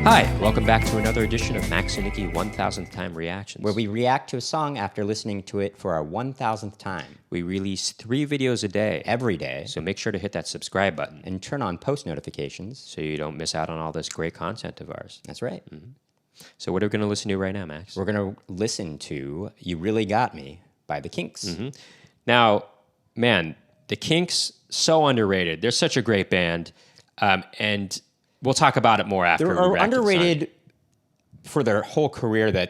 Hi, welcome back to another edition of Max and Nicky 1000th Time Reactions, where we react to a song after listening to it for our 1000th time. We release 3 videos a day. Every day. So make sure to hit that subscribe button. And turn on post notifications. So you don't miss out on all this great content of ours. That's right. Mm-hmm. So what are we going to listen to right now, Max? We're going to listen to You Really Got Me by the Kinks. Mm-hmm. Now, man, the Kinks, so underrated. They're such a great band. And we'll talk about it more after. They're underrated for their whole career. They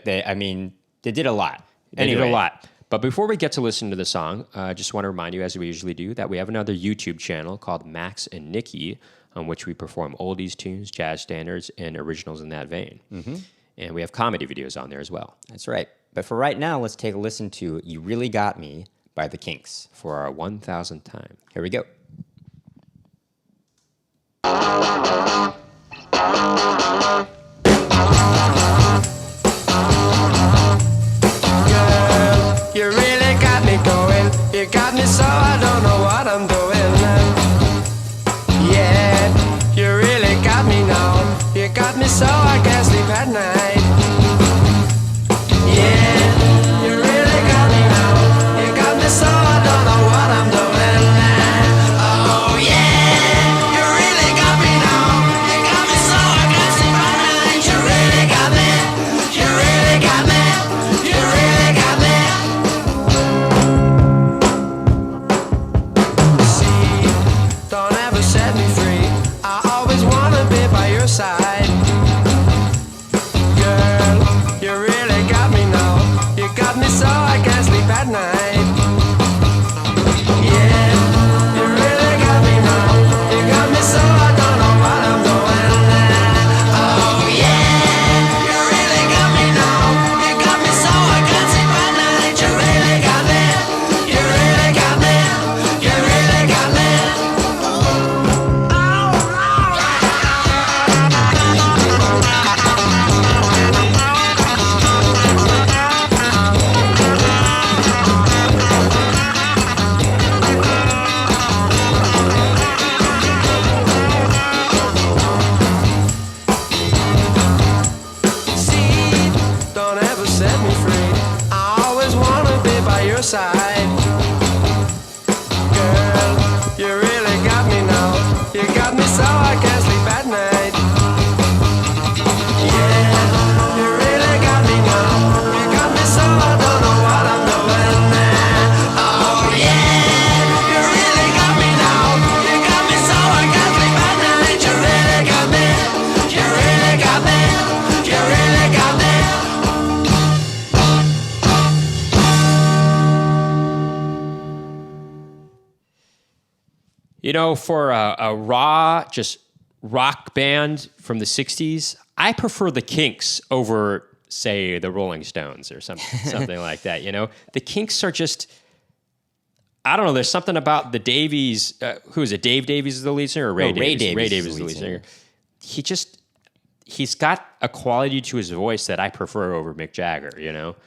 did a lot. They did a lot. But before we get to listen to the song, I just want to remind you, as we usually do, that we have another YouTube channel called Max and Nicky, on which we perform oldies, tunes, jazz standards, and originals in that vein. Mm-hmm. And we have comedy videos on there as well. That's right. But for right now, let's take a listen to You Really Got Me by the Kinks. For our 1000th time. Here we go. You really got me going. You got me so I don't know what I'm doing. Yeah, you really got me now. You got me so I can't sleep at night. Yeah, you really got me now. You got me so I don't know what I'm doing. Oh yeah, you really got me now. You got me so I can't sleep at night. You really got me. You really got me. You really got me. Don't ever set me free. I always wanna be by your side. Girl, you really got me now. You got me so I can't sleep at night. Yeah, you really got me now. You got me so I don't know what I'm doing. Oh yeah, you really got me now. You got me so I can't sleep at night. You really got me. You really got me. You really got me. See, don't ever set me free. I always wanna be by your side. Girl, you really got me now. You got me so I can't sleep at night. Yeah, you really got me now. You got me so I don't know what I'm doing. Oh yeah, you really got me now. You got me so I can't sleep at night. You really got me. You really got me. You really got me. You know, for a raw, just rock band from the 60s, I prefer the Kinks over, say, the Rolling Stones or something like that, you know? The Kinks are just, I don't know, there's something about the Davies, who is it, Dave Davies is the lead singer, or Ray Davies? Ray Davies is the lead singer. He's got a quality to his voice that I prefer over Mick Jagger, you know?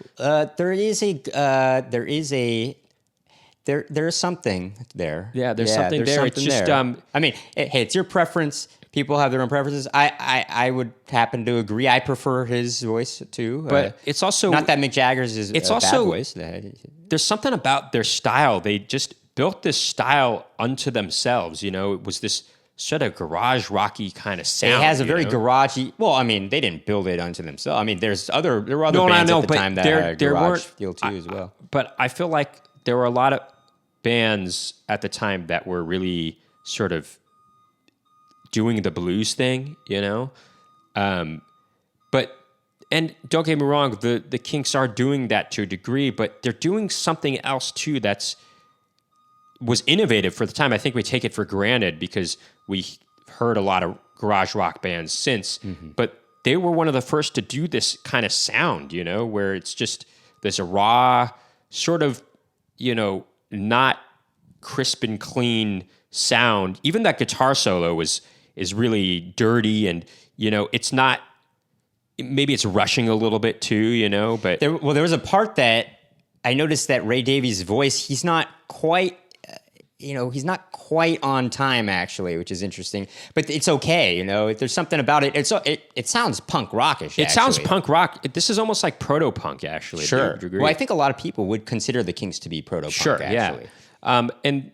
There's something there. Yeah, there's something there. It's just, hey, it's your preference. People have their own preferences. I would happen to agree. I prefer his voice too. But it's also not that Mick Jagger's is it's a also, bad voice. There's something about their style. They just built this style unto themselves. You know, it was this sort of garage rocky kind of sound. It has a very garagey. Well, I mean, they didn't build it unto themselves. I mean, there were other bands at the time that had a garage feel too as well. But I feel like there were a lot of bands at the time that were really sort of doing the blues thing, you know? And don't get me wrong, the Kinks are doing that to a degree, but they're doing something else too was innovative for the time. I think we take it for granted because we heard a lot of garage rock bands since, but they were one of the first to do this kind of sound, you know, where it's just this raw sort of, you know, not crisp and clean sound. Even that guitar solo is really dirty, and you know, it's not. Maybe it's rushing a little bit too, you know. But there was a part that I noticed that Ray Davies' voice. He's not quite. he's not quite on time actually, which is interesting. But it's okay, There's something about it. It sounds punk rockish. It sounds punk rock. This is almost like proto punk, actually. Sure. To a degree. Well, I think a lot of people would consider the Kinks to be proto punk. Sure. Actually. Yeah. And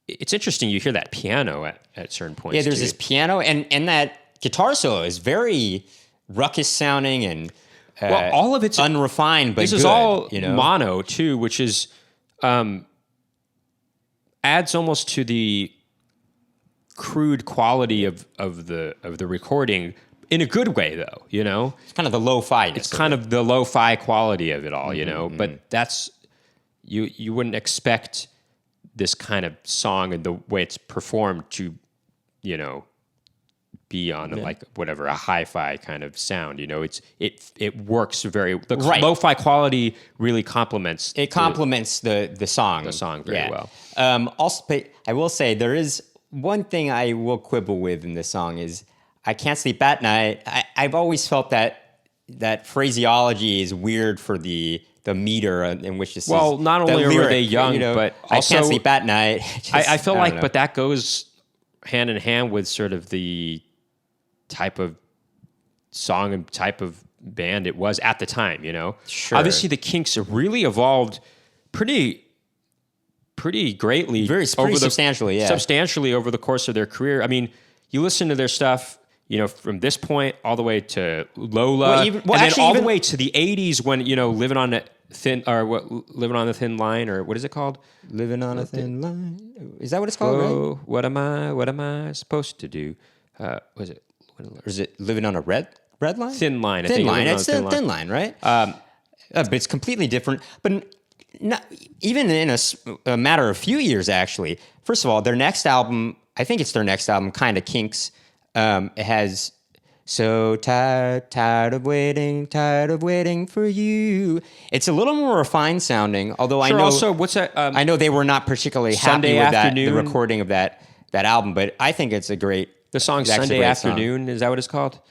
it's interesting. You hear that piano at certain points. Yeah, there's too. this piano, and that guitar solo is very ruckus sounding and well, all of it's unrefined, but this good, is all you know? mono too, which is adds almost to the crude quality of the recording in a good way, though. It's kind of the lo-fi. It's kind of the lo-fi quality of it all, But that's you wouldn't expect this kind of song and the way it's performed to, be on like whatever a hi-fi kind of sound. It works very. The lo-fi quality really complements. It complements the song. The song very well. Also, but I will say there is one thing I will quibble with in this song is I can't sleep at night. I've always felt that phraseology is weird for the meter in which this is. Well, not only were they young, but also I can't sleep at night. I feel like, but that goes hand in hand with sort of the type of song and type of band it was at the time, Sure. Obviously, the Kinks really evolved pretty greatly. Pretty substantially, yeah. Substantially over the course of their career. I mean, you listen to their stuff, from this point all the way to Lola, and then all the way to the 80s when, living on the thin line, or what is it called? Living on a thin line. Is that what it's called, right? What am I supposed to do? Was it? Or is it living on a red line? Thin line. I Thin think line. It's a thin line, right? But it's completely different. But not, even in a matter of a few years, actually. First of all, their next album, I think it's their next album, kind of Kinks. It has so tired of waiting for you. It's a little more refined sounding, although I know. Also, what's that? I know they were not particularly Sunday happy with Afternoon. the recording of that album, but I think it's a great. The song Sunday Afternoon, is that what it's called?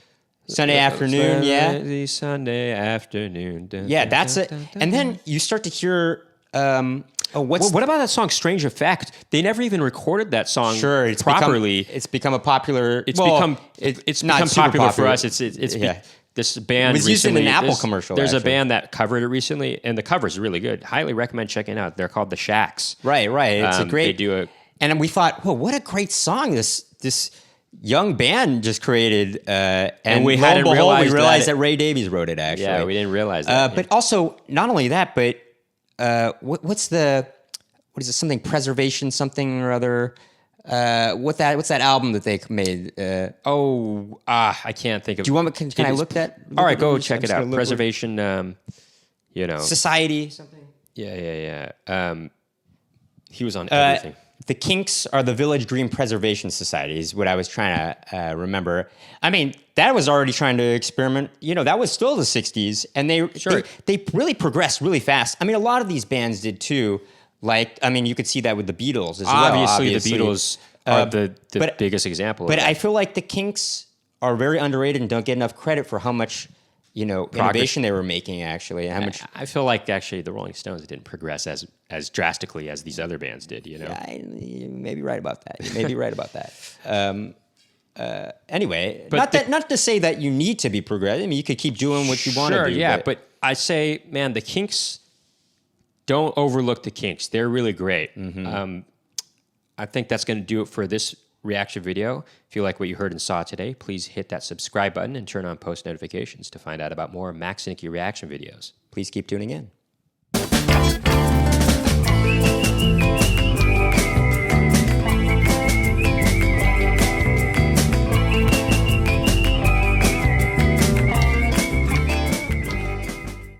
Sunday Afternoon, yeah. The Sunday Afternoon. Yeah, that's it. And then you start to hear. What about that song Strange Effect? They never even recorded that song properly. It's become a popular. It's become popular for us. It's this band. It was used in an Apple commercial. There's a band that covered it recently, and the cover is really good. Highly recommend checking it out. They're called the Shacks. Right. It's a great. They do it. And we thought, well, what a great song this young band just created. And we hadn't realized that Ray Davies wrote it, actually. Yeah, we didn't realize that. But also, not only that, but what is it? Something preservation, something or other. What's that album that they made? I can't think of. Do you want me? Can I look that? All right, go check it out. Preservation. Society, something. Yeah. He was on everything. The Kinks are the Village Green Preservation Society is what I was trying to remember. I mean, that was already trying to experiment. That was still the 60s, and they really progressed really fast. I mean, a lot of these bands did too. You could see that with the Beatles as well. Obviously, the Beatles are the biggest example. But I feel like the Kinks are very underrated and don't get enough credit for how much innovation they were making, actually. How much? I feel like actually the Rolling Stones didn't progress as drastically as these other bands did. Yeah, you may be right about that. Anyway, but not to say that you need to be progressive. I mean, you could keep doing what you want to do. Yeah, but I say, man, the Kinks. Don't overlook the Kinks. They're really great. Mm-hmm. I think that's going to do it for this reaction video. If you like what you heard and saw today, please hit that subscribe button and turn on post notifications to find out about more Max and Nicky reaction videos. Please keep tuning in.